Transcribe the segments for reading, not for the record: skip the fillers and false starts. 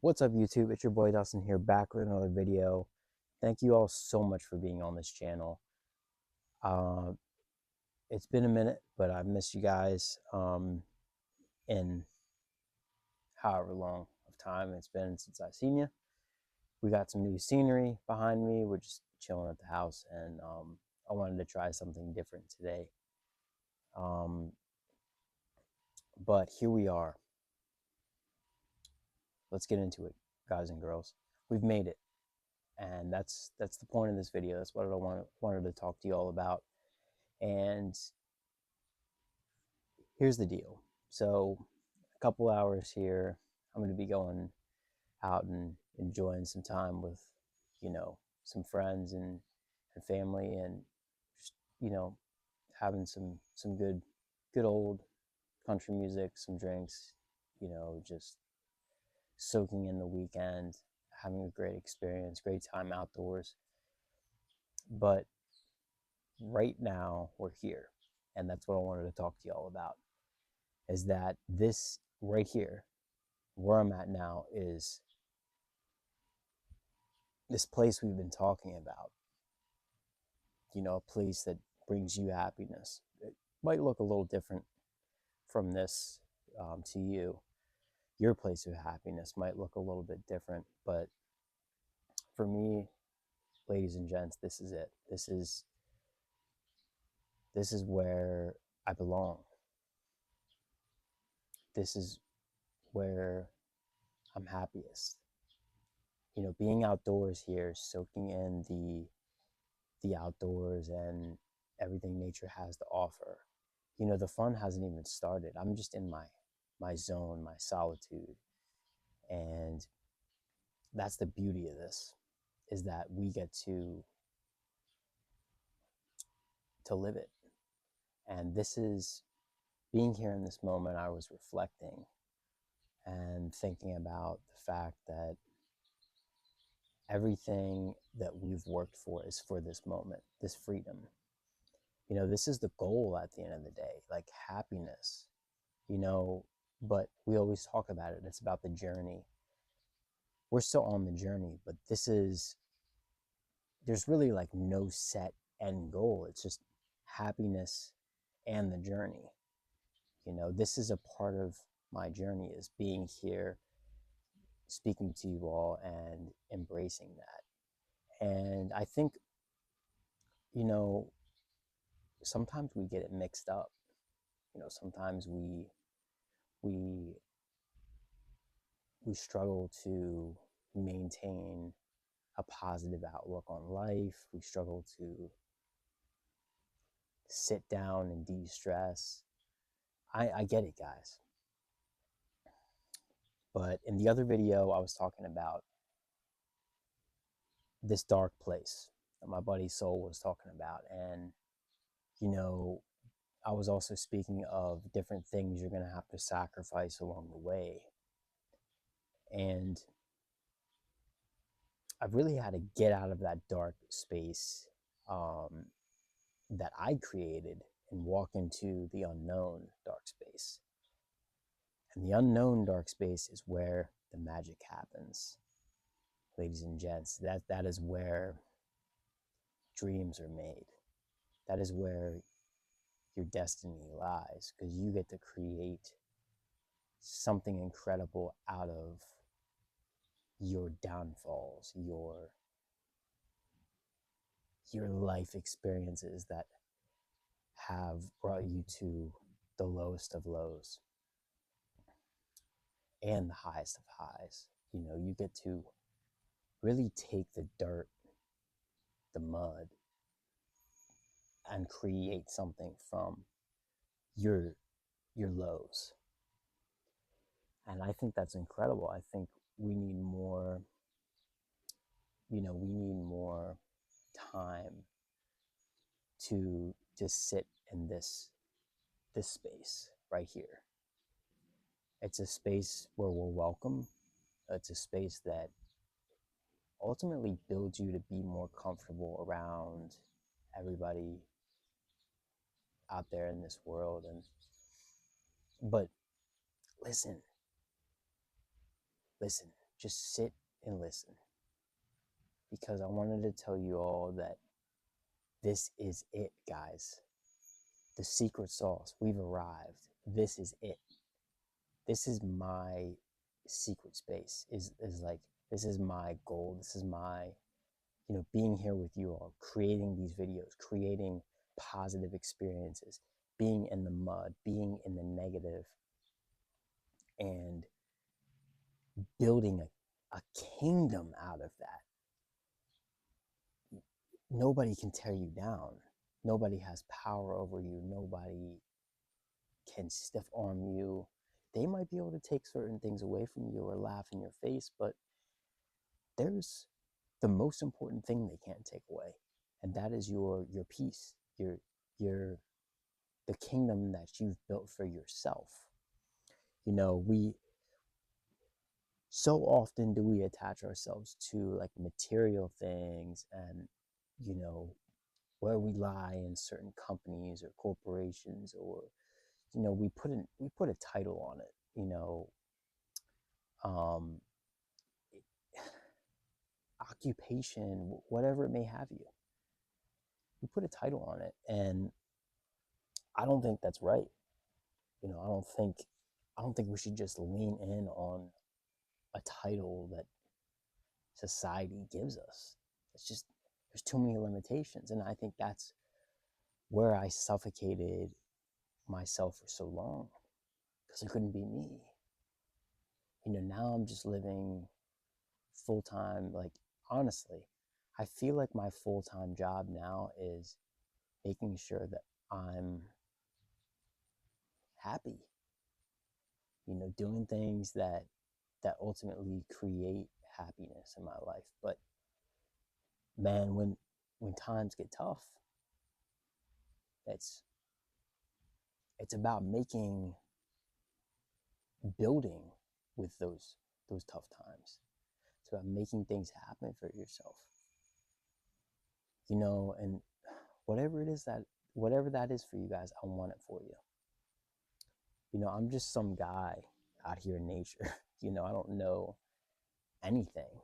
What's up, YouTube? It's your boy Dustin here, back with another video. Thank you all so much for being on this channel. Uh, it's been a minute, but I've missed you guys in however long of time it's been since I've seen you. We got some new scenery behind me. We're just chilling at the house, and I wanted to try something different today. But here we are. Let's get into it, guys and girls. We've made it. And that's the point of this video. That's what I wanted to talk to you all about. And here's the deal. So a couple hours here, I'm going to be going out and enjoying some time with, some friends and family, and just, having some good old country music, some drinks, just soaking in the weekend, having a great experience, great time outdoors. But right now we're here, and that's what I wanted to talk to you all about, is that this right here, where I'm at now, is this place we've been talking about, a place that brings you happiness. It might look a little different from this to you. Your place of happiness might look a little bit different, but for me, ladies and gents, this is it. This is where I belong. This is where I'm happiest. Being outdoors here, soaking in the outdoors and everything nature has to offer. The fun hasn't even started. I'm just in my zone, my solitude. And that's the beauty of this, is that we get to live it. And this is, being here in this moment, I was reflecting and thinking about the fact that everything that we've worked for is for this moment, this freedom. This is the goal at the end of the day, like happiness, but we always talk about it. It's about the journey. We're still on the journey, but there's really like no set end goal. It's just happiness and the journey. This is a part of my journey, is being here, speaking to you all and embracing that. And I think, sometimes we get it mixed up. Sometimes we struggle to maintain a positive outlook on life. We struggle to sit down and de-stress. I get it, guys. But in the other video, I was talking about this dark place that my buddy Soul was talking about. And, I was also speaking of different things you're going to have to sacrifice along the way. And I've really had to get out of that dark space that I created and walk into the unknown dark space. And the unknown dark space is where the magic happens, ladies and gents. That is where dreams are made. That is where your destiny lies, because you get to create something incredible out of your downfalls, your life experiences that have brought you to the lowest of lows and the highest of highs. You get to really take the dirt, the mud, and create something from your lows. And I think that's incredible. I think we need more, we need more time to just sit in this space right here. It's a space where we're welcome. It's a space that ultimately builds you to be more comfortable around everybody out there in this world. But listen, just sit and listen, because I wanted to tell you all that this is it, guys. The secret sauce. We've arrived. This is it. This is my secret space. Is like, this is my goal. This is my, being here with you all, creating these videos, creating positive experiences, being in the mud, being in the negative, and building a kingdom out of that. Nobody can tear you down. Nobody has power over you. Nobody can stiff arm you. They might be able to take certain things away from you or laugh in your face, but there's the most important thing they can't take away, and that is your peace, your the kingdom that you've built for yourself. We so often do we attach ourselves to like material things, and where we lie in certain companies or corporations, or we put a title on it, um occupation, whatever it may have you. We put a title on it, and I don't think that's right. I don't think we should just lean in on a title that society gives us. It's just, there's too many limitations, and I think that's where I suffocated myself for so long, because I couldn't be me. Now I'm just living full time. Like, honestly, I feel like my full time job now is making sure that I'm happy, doing things that ultimately create happiness in my life. But man, when times get tough, it's about building with those tough times. It's about making things happen for yourself. And whatever that is for you guys, I want it for you. I'm just some guy out here in nature. I don't know anything,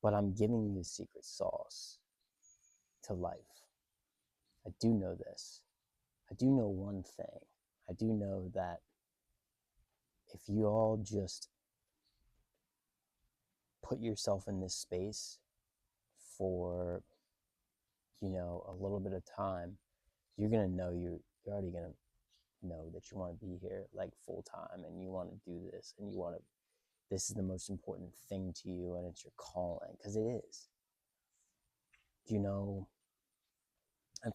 but I'm giving you the secret sauce to life. I do know this. I do know one thing. I do know that if you all just put yourself in this space for, a little bit of time, you're going to know you're already going to know that you want to be here like full time, and you want to do this, and this is the most important thing to you, and it's your calling, because it is. And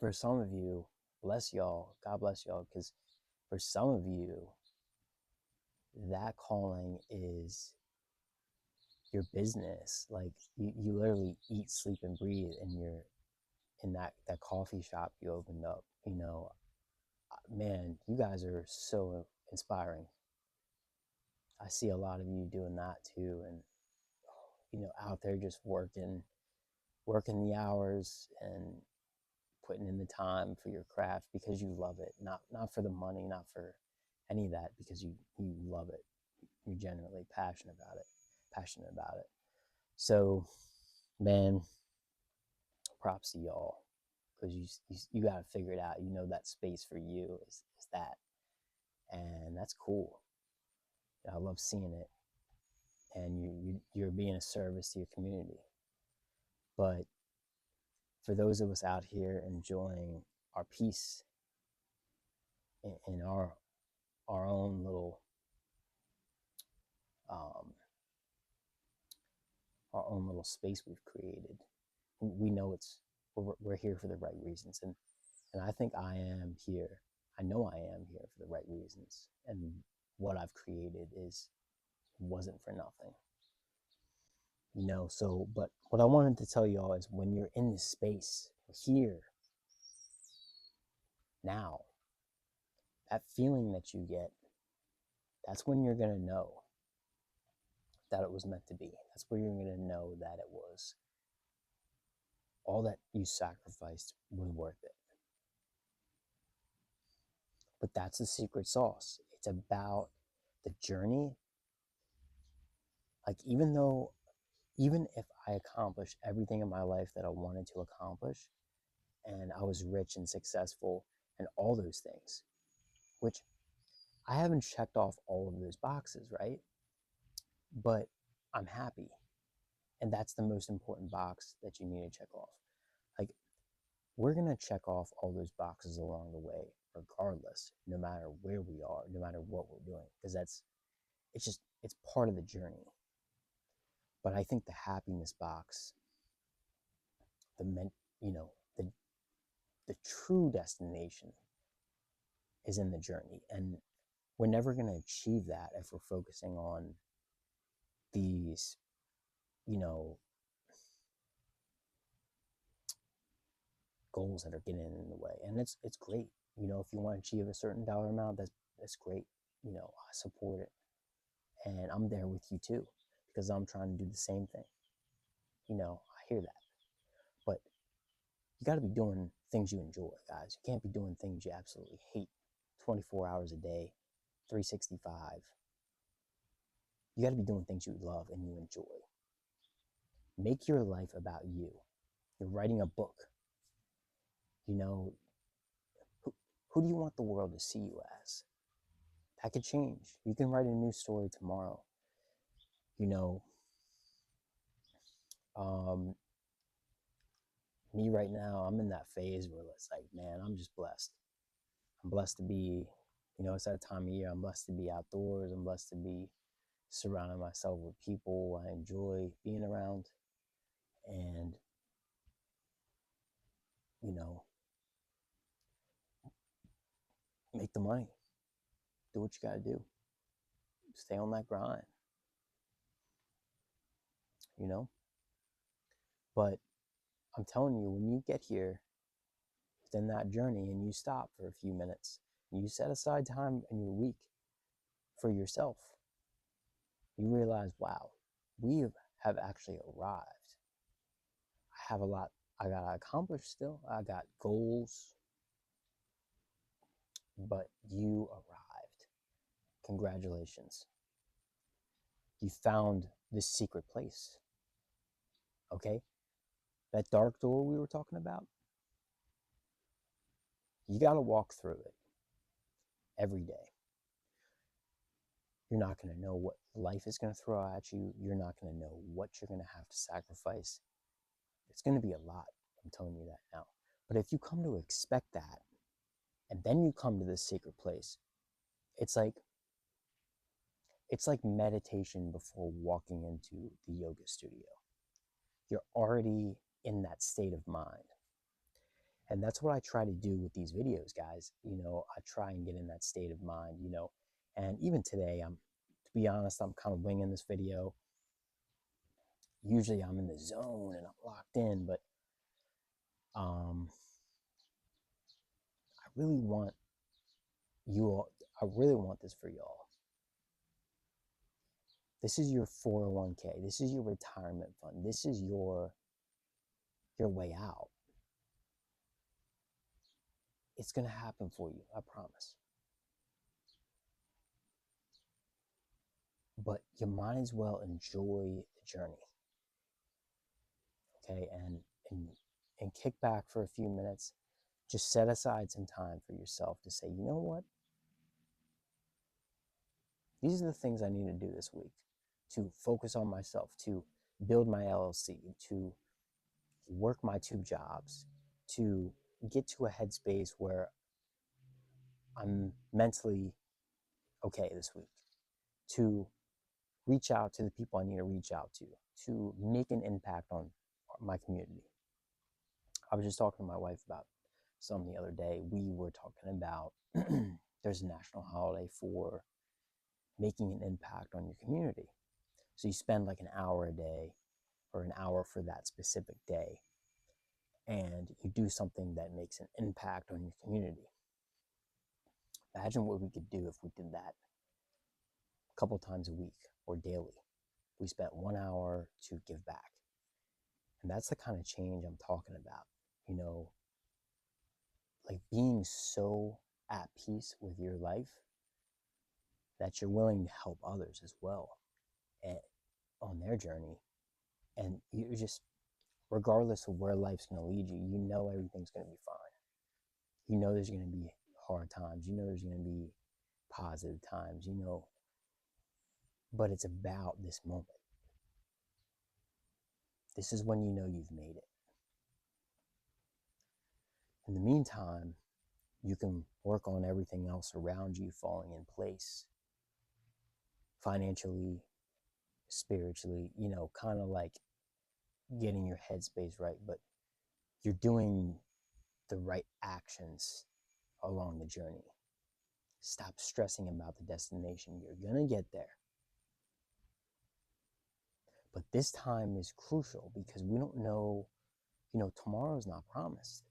for some of you, bless y'all, God bless y'all, because for some of you, that calling is your business. Like, you literally eat, sleep, and breathe in that coffee shop you opened up. Man, you guys are so inspiring. I see a lot of you doing that too, and out there just working the hours and putting in the time for your craft because you love it, not for the money, not for any of that, because you love it. You're genuinely passionate about it. So, man, props to y'all, because you got to figure it out. That space for you is that, and that's cool. I love seeing it, and you're being a service to your community. But for those of us out here enjoying our peace in our own little space we've created, we know we're here for the right reasons, and I think I am here. I know I am here for the right reasons, and what I've created wasn't for nothing. So, but what I wanted to tell y'all is, when you're in this space here now, that feeling that you get, that's when you're going to know that it was meant to be. That's where you're going to know that it was all that you sacrificed was worth it. But that's the secret sauce. It's about the journey Like, even if I accomplished everything in my life that I wanted to accomplish, and I was rich and successful and all those things, which I haven't checked off all of those boxes, right? But I'm happy. And that's the most important box that you need to check off. Like, we're going to check off all those boxes along the way, regardless, no matter where we are, no matter what we're doing, because it's part of the journey. But I think the happiness box, the men, you know, the true destination is in the journey. And we're never going to achieve that if we're focusing on these, you know, goals that are getting in the way. And it's great. If you want to achieve a certain dollar amount, that's great. I support it. And I'm there with you too, because I'm trying to do the same thing. I hear that. But you got to be doing things you enjoy, guys. You can't be doing things you absolutely hate 24 hours a day, 365. You got to be doing things you love and you enjoy. Make your life about you. You're writing a book. Who do you want the world to see you as? That could change. You can write a new story tomorrow. Um, Me right now, I'm in that phase where it's like, man, I'm just blessed. I'm blessed to be, it's that time of year. I'm blessed to be outdoors. I'm blessed to be surrounding myself with people I enjoy being around. And, you know, make the money. Do what you got to do. Stay on that grind, you know? But I'm telling you, when you get here within that journey and you stop for a few minutes, and you set aside time in your week for yourself, you realize, wow, we have actually arrived. I have a lot I got to accomplish still. I got goals, but you arrived. Congratulations. You found this secret place. Okay? That dark door we were talking about, you got to walk through it every day. You're not going to know what life is going to throw at you. You're not going to know what you're going to have to sacrifice. It's going to be a lot. I'm telling you that now. But if you come to expect that, and then you come to this secret place, it's like meditation before walking into the yoga studio. You're already in that state of mind. And that's what I try to do with these videos, guys. I try and get in that state of mind, and even today, to be honest, I'm kind of winging this video. Usually I'm in the zone and I'm locked in, but I really want this for y'all. This is your 401k. This is your retirement fund. This is your way out. It's going to happen for you, I promise. But you might as well enjoy the journey. Okay, and kick back for a few minutes. Just set aside some time for yourself to say, you know what? These are the things I need to do this week to focus on myself, to build my LLC, to work my 2 jobs, to get to a headspace where I'm mentally okay this week, to reach out to the people I need to reach out to make an impact on my community. I was just talking to my wife about something the other day. We were talking about there's a national holiday for making an impact on your community. So you spend like an hour a day or an hour for that specific day, and you do something that makes an impact on your community. Imagine what we could do if we did that a couple times a week or daily. We spent 1 hour to give back. And that's the kind of change I'm talking about. Like being so at peace with your life that you're willing to help others as well. And on their journey. And you just, regardless of where life's going to lead you, you know everything's going to be fine. You know there's going to be hard times. You know there's going to be positive times, you know. But it's about this moment. This is when you know you've made it. In the meantime, you can work on everything else around you falling in place financially, spiritually, you know, kind of like getting your headspace right, but you're doing the right actions along the journey. Stop stressing about the destination. You're going to get there. But this time is crucial because we don't know, you know, tomorrow's not promised.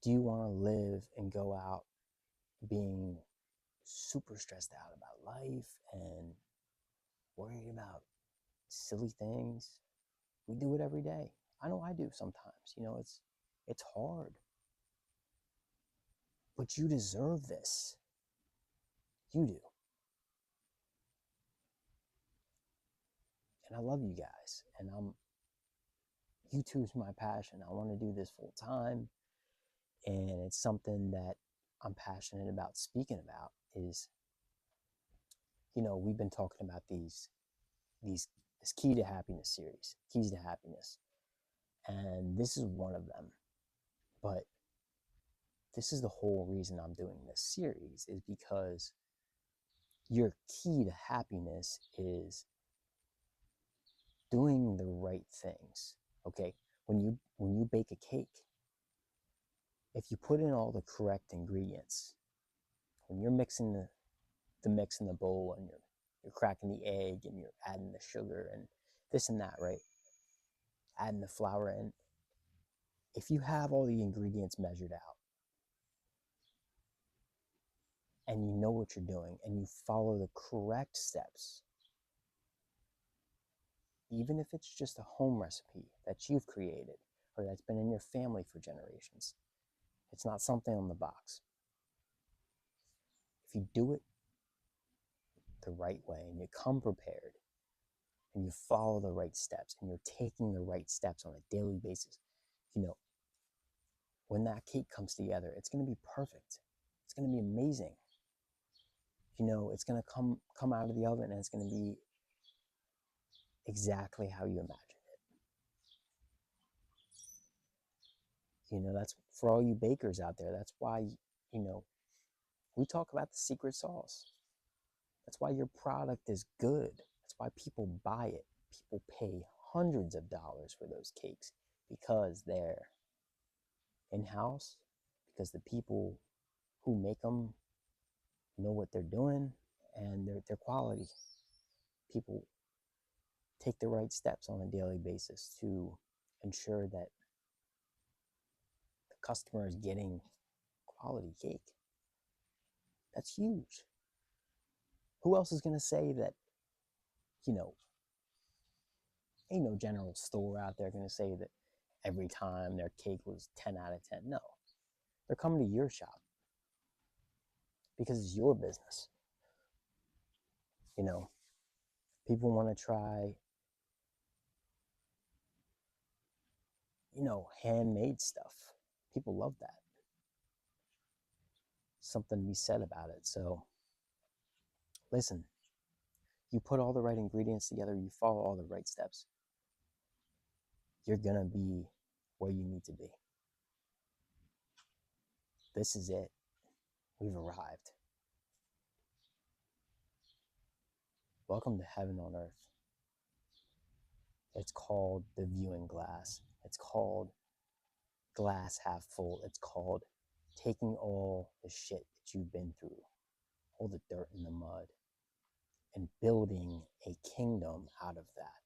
Do you want to live and go out being super stressed out about life and worried about silly things? We do it every day. I know I do sometimes. You know, it's hard. But you deserve this. You do. And I love you guys. And YouTube's my passion. I want to do this full time. And it's something that I'm passionate about speaking about is, you know, we've been talking about this Key to Happiness series, Keys to Happiness. And this is one of them. But this is the whole reason I'm doing this series, is because your key to happiness is doing the right things. Okay, when you bake a cake, if you put in all the correct ingredients, when you're mixing the mix in the bowl, and you're cracking the egg and you're adding the sugar and this and that, right? Adding the flour in. If you have all the ingredients measured out and you know what you're doing and you follow the correct steps, even if it's just a home recipe that you've created or that's been in your family for generations, it's not something on the box. If you do it the right way and you come prepared and you follow the right steps and you're taking the right steps on a daily basis, you know, when that cake comes together, it's going to be perfect. It's going to be amazing. You know, it's going to come out of the oven and it's going to be exactly how you imagined it. You know, that's for all you bakers out there. That's why, you know, we talk about the secret sauce. That's why your product is good. That's why people buy it. People pay hundreds of dollars for those cakes because they're in-house, because the people who make them know what they're doing and their quality. People take the right steps on a daily basis to ensure that the customer is getting quality cake. That's huge. Who else is going to say that, you know, ain't no general store out there going to say that every time their cake was 10 out of 10. No, they're coming to your shop because it's your business. You know, people want to try, you know, handmade stuff. People love that. Something to be said about it. So listen, you put all the right ingredients together, you follow all the right steps, you're going to be where you need to be. This is it. We've arrived. Welcome to heaven on earth. It's called the viewing glass. It's called glass half full. It's called taking all the shit that you've been through, all the dirt and the mud, and building a kingdom out of that.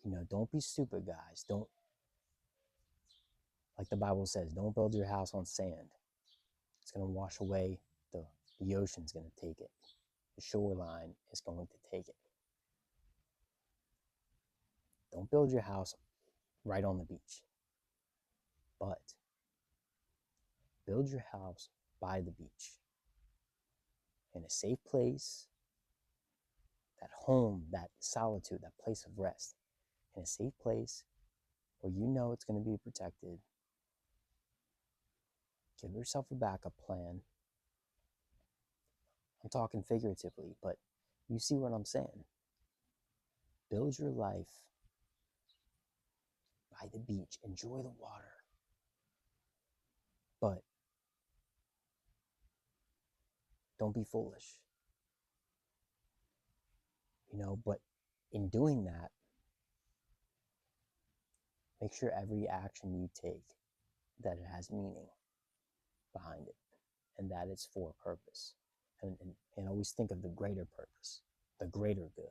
You know, don't be stupid, guys. Don't, like the Bible says, don't build your house on sand. It's going to wash away. The ocean's going to take it. The shoreline is going to take it. Don't build your house right on the beach, but build your house by the beach, in a safe place, that home, that solitude, that place of rest, in a safe place where you know it's going to be protected. Give yourself a backup plan. I'm talking figuratively, but you see what I'm saying. Build your life by the beach. Enjoy the water. But don't be foolish. But in doing that, make sure every action you take that it has meaning behind it and that it's for a purpose. And always think of the greater purpose, the greater good.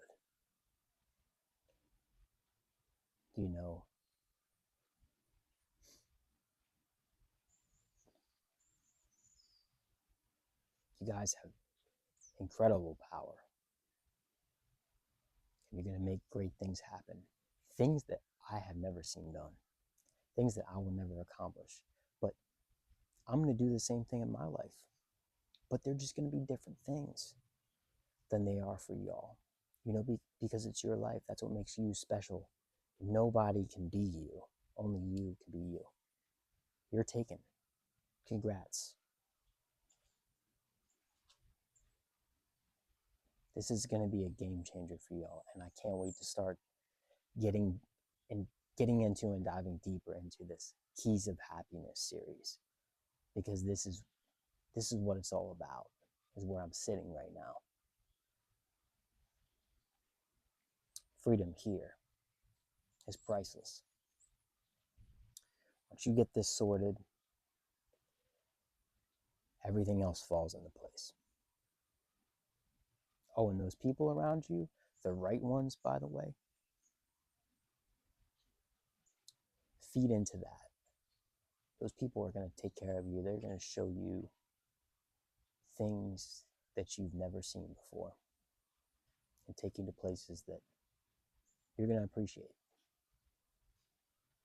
You guys have incredible power, and you're going to make great things happen. Things that I have never seen done, things that I will never accomplish. But I'm going to do the same thing in my life. But they're just going to be different things than they are for y'all. Because it's your life. That's what makes you special. Nobody can be you. Only you can be you. You're taken. Congrats. This is going to be a game changer for y'all, and I can't wait to start getting into and diving deeper into this Keys of Happiness series, because this is what it's all about, is where I'm sitting right now. Freedom here is priceless. Once you get this sorted, everything else falls into place. Oh, and those people around you, the right ones, by the way, feed into that. Those people are going to take care of you. They're going to show you things that you've never seen before and take you to places that you're going to appreciate.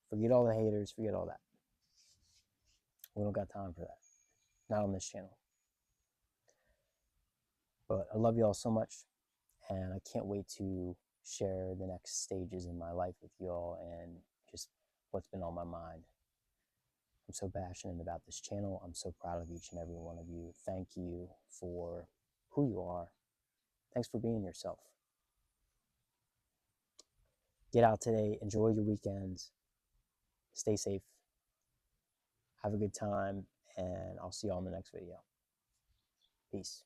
Forget all the haters, forget all that. We don't got time for that. Not on this channel. But I love you all so much, and I can't wait to share the next stages in my life with you all and just what's been on my mind. I'm so passionate about this channel. I'm so proud of each and every one of you. Thank you for who you are. Thanks for being yourself. Get out today. Enjoy your weekends. Stay safe. Have a good time. And I'll see you all in the next video. Peace.